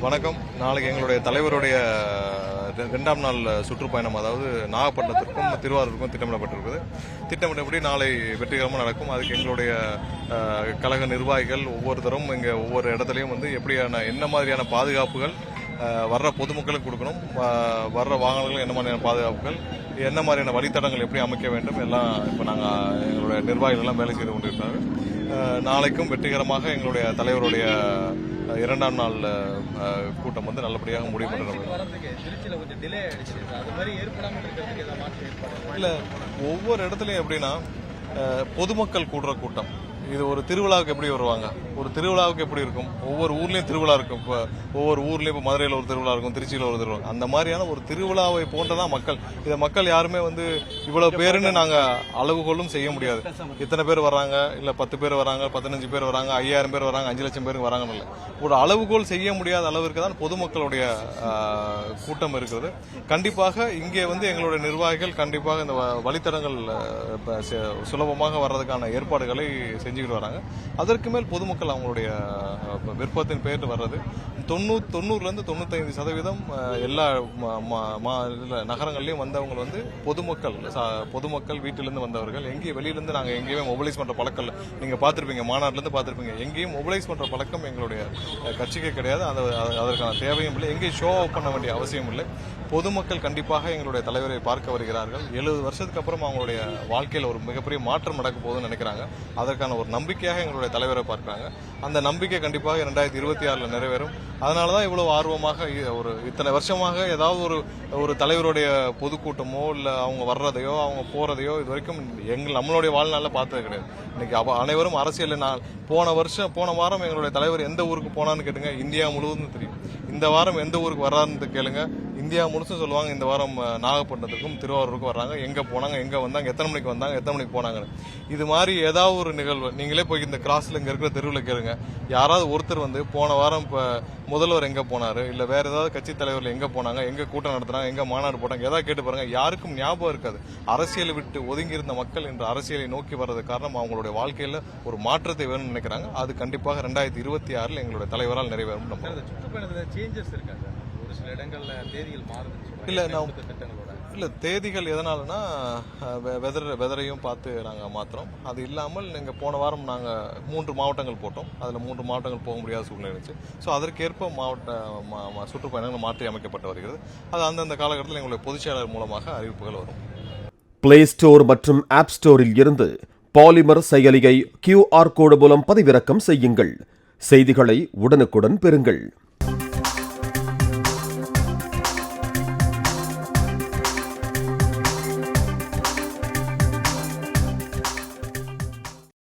வணக்கம். நாளைக்கு எங்களுடைய தலைவருடைய 2ஆம் நாள் சுற்றுப்பயணம், அதாவது நாகப்பட்டினத்திற்கும் திருவாரூருக்கும் திட்டமிடப்பட்டிருக்குது. திட்டமிட்டபடி நாளை வெற்றிகரமாக நடக்கும். அதுக்கு எங்களுடைய கழக நிர்வாகிகள் ஒவ்வொருத்தரும் இங்கே ஒவ்வொரு இடத்துலையும் என்ன மாதிரியான பாதுகாப்புகள் வர்ற பொதுமக்களுக்கு கொடுக்கணும், வர்ற வாகனங்கள் என்ன மாதிரியான பாதுகாப்புகள், என்ன மாதிரியான வழித்தடங்கள் எப்படி அமைக்க வேண்டும், எல்லாம் இப்போ நாங்கள் எங்களுடைய நிர்வாகிகள் எல்லாம் வேலை செய்து கொண்டிருக்கிறாங்க. நாளைக்கும் வெற்றிகரமாக எங்களுடைய தலைவருடைய 2ஆம் நாள் கூட்டம் நல்லபடியாக முடிவு இல்லை. ஒவ்வொரு இடத்துலையும் எப்படின்னா, பொதுமக்கள் கூடுற கூட்டம், இது ஒரு திருவிழாவுக்கு எப்படி வருவாங்க, ஒரு திருவிழாவுக்கு எப்படி இருக்கும், ஒவ்வொரு ஊர்லயும் திருவிழா இருக்கும். இப்போ ஒவ்வொரு ஊர்லயும் இப்போ மதுரையில் ஒரு திருவிழா இருக்கும், திருச்சியில் ஒரு திருவிழா, அந்த மாதிரியான ஒரு திருவிழாவை போன்றதான் மக்கள். இதை மக்கள் யாருமே இவ்வளவு பேருன்னு நாங்க அளவுகோலும் செய்ய முடியாது. இத்தனை பேர் வராங்க, இல்ல 10 பேர் வராங்க, 15 பேர் வராங்க, 5000 பேர் வராங்க, 5 லட்சம் பேருக்கு வராங்கன்னு இல்லை. ஒரு அளவுகோல் செய்ய முடியாத அளவிற்கு தான் பொதுமக்களுடைய கூட்டம் இருக்கிறது. கண்டிப்பாக இங்கே எங்களுடைய நிர்வாகிகள் கண்டிப்பாக இந்த வழித்தடங்கள் சுலபமாக வர்றதுக்கான ஏற்பாடுகளை செஞ்சுக்கிட்டு வராங்க. அதற்கு மேல் பொதுமக்கள் அவங்களுடைய விருப்பத்தின் பேர் வர்றது 90% 95% எல்லா நகரங்கள்லயும் வந்தவங்க பொதுமக்கள் வீட்டிலிருந்து வந்தவர்கள். எங்கேயும் வெளியிலிருந்து நாங்கள் எங்கேயுமே மொபிலைஸ் பண்ற பழக்கம் இல்லை. நீங்க பார்த்திருப்பீங்க, மாநாட்டிலிருந்து பார்த்திருப்பீங்க, எங்கேயும் மொபிலைஸ் பண்ற பழக்கம் எங்களுடைய கட்சிக்கு கிடையாது. அதற்கான தேவையும் இல்லை. எங்கேயும் ஷோ அப் பண்ண வேண்டிய அவசியம் இல்லை. பொதுமக்கள் கண்டிப்பாக எங்களுடைய தலைவரை பார்க்க வருகிறார்கள். 70 வருஷத்துக்கு அப்புறம் அவங்களுடைய வாழ்க்கையில் ஒரு மிகப்பெரிய மாற்றம் நடக்க போகுதுன்னு நினைக்கிறாங்க. அதற்கான ஒரு நம்பிக்கையாக எங்களுடைய தலைவரை பார்க்கிறாங்க. அந்த நம்பிக்கை கண்டிப்பாக 2026 நிறைவேறும். அதனாலதான் இவ்வளவு ஆர்வமாக இத்தனை வருஷமாக ஏதாவது ஒரு தலைவருடைய பொதுக்கூட்டமோ இல்ல அவங்க வர்றதையோ அவங்க போறதையோ இது வரைக்கும் நம்மளுடைய வாழ்நாளில் பார்த்தது கிடையாது. இன்னைக்கு அனைவரும் அரசியல். போன வாரம் எங்களுடைய தலைவர் எந்த ஊருக்கு போனான்னு கேட்டுங்க, இந்தியா முழுவதும் தெரியும். இந்த வாரம் எந்த ஊருக்கு வர்றாருன்னு கேளுங்க, இந்தியா முழுசும் சொல்லுவாங்க. இந்த வாரம் நாகப்பட்டினத்துக்கும் திருவாரூருக்கும் வர்றாங்க, எங்க போனாங்க, எங்க வந்தாங்க, எத்தனை மணிக்கு வந்தாங்க, எத்தனை மணிக்கு போனாங்கன்னு. இது மாதிரி ஏதாவது ஒரு நிகழ்வு நீங்களே போய் இந்த கிராஸ்ல இங்க இருக்கிற தெருவில் கேளுங்க, யாராவது ஒருத்தர் போன வாரம் முதல்வர் எங்க போனாரு, இல்ல வேற ஏதாவது கட்சி தலைவர்கள் எங்க போனாங்க, எங்க கூட்டம் நடத்தினாங்க, எங்க மாநாடு போட்டாங்க, ஏதாவது கேட்டு பாருங்க. யாருக்கும் ஞாபகம் இருக்காது. அரசியலை விட்டு ஒதுங்கி இருந்த மக்கள் இன்று அரசியலை நோக்கி வர்றது காரணம் அவங்களுடைய வாழ்க்கையில ஒரு மாற்றத்தை வேணும்னு நினைக்கிறாங்க. அது கண்டிப்பாக 2026 எங்களுடைய தலைவரால் நிறைவேறும். ஒரு சில இடங்கள்ல தேதிகள் இல்ல தேதிகள் எதனாலனா வெதரையும் பார்த்து நாங்க மாத்திரம். அது இல்லாமல் நீங்க போன வாரம் நாங்க 3 மாவட்டங்கள் போட்டோம். அதுல 3 மாவட்டங்கள் போக முடியாத சூழ்நிலை இருந்துச்சு. ஸோ அதற்கேற்ப மாவட்ட சுற்றுப்பயணங்கள் மாற்றி அமைக்கப்பட்டு வருகிறது. அது அந்தந்த காலகட்டத்தில் எங்களுடைய பொதுச்செயலாளர் மூலமாக அறிவிப்புகள் வரும். பிளே ஸ்டோர் மற்றும் ஆப் ஸ்டோரில் இருந்து பாலிமர் செயலியை QR கோடு மூலம் பதிவிறக்கம் செய்யுங்கள். செய்திகளை உடனுக்குடன் பெறுங்கள்.